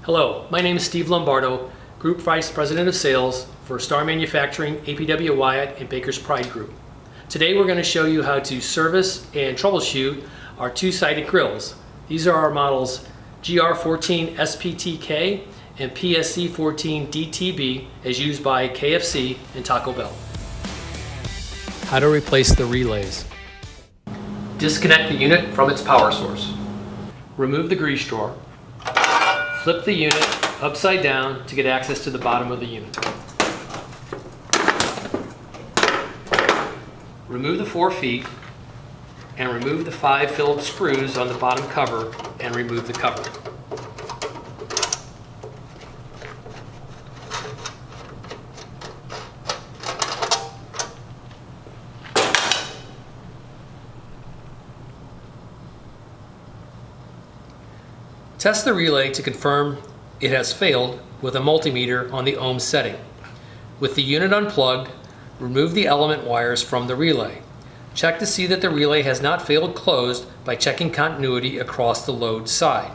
Hello, my name is Steve Lombardo, Group Vice President of Sales for Star Manufacturing, APW Wyatt, and Baker's Pride Group. Today we're going to show you how to service and troubleshoot our two-sided grills. These are our models GR14 SPTK and PSC14 DTB as used by KFC and Taco Bell. How to replace the relays. Disconnect the unit from its power source. Remove the grease drawer. Flip the unit upside down to get access to the bottom of the unit. Remove the 4 feet and remove the 5 Phillips screws on the bottom cover and remove the cover. Test the relay to confirm it has failed with a multimeter on the ohm setting. With the unit unplugged, remove the element wires from the relay. Check to see that the relay has not failed closed by checking continuity across the load side.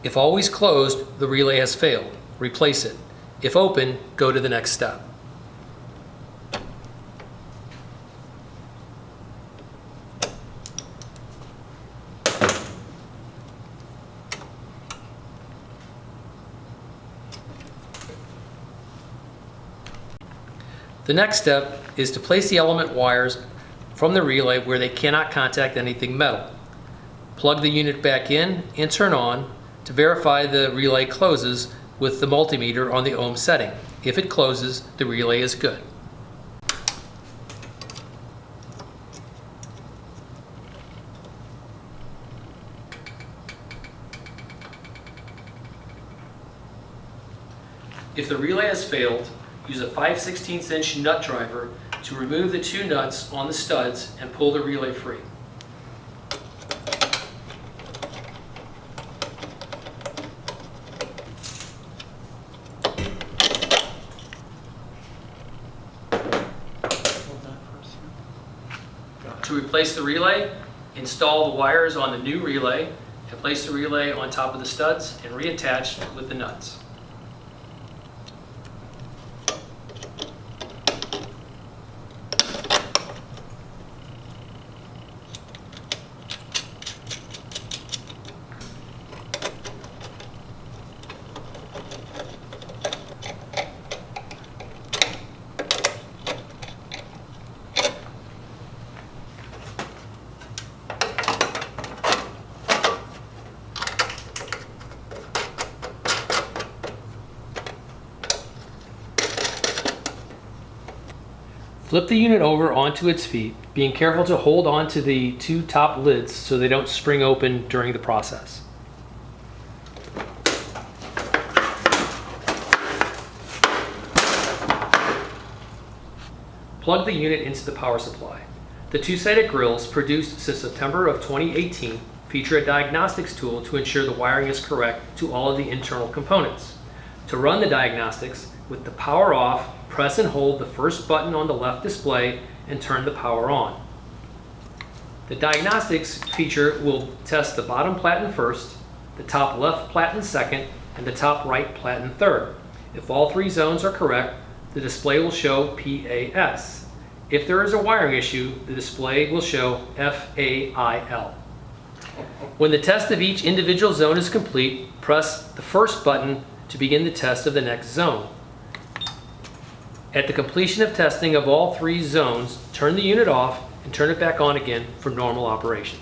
If always closed, the relay has failed. Replace it. If open, go to the next step. The next step is to place the element wires from the relay where they cannot contact anything metal. Plug the unit back in and turn on to verify the relay closes with the multimeter on the ohm setting. If it closes, the relay is good. If the relay has failed, use a 5/16 inch nut driver to remove the 2 nuts on the studs and pull the relay free. To replace the relay, install the wires on the new relay and place the relay on top of the studs and reattach with the nuts. Flip the unit over onto its feet, being careful to hold on to the 2 top lids so they don't spring open during the process. Plug the unit into the power supply. The two-sided grills produced since September of 2018 feature a diagnostics tool to ensure the wiring is correct to all of the internal components. To run the diagnostics, with the power off, press and hold the first button on the left display and turn the power on. The diagnostics feature will test the bottom platen first, the top left platen second, and the top right platen third. If all 3 zones are correct, the display will show PAS. If there is a wiring issue, the display will show FAIL. When the test of each individual zone is complete, press the first button to begin the test of the next zone. At the completion of testing of all 3 zones, turn the unit off and turn it back on again for normal operation.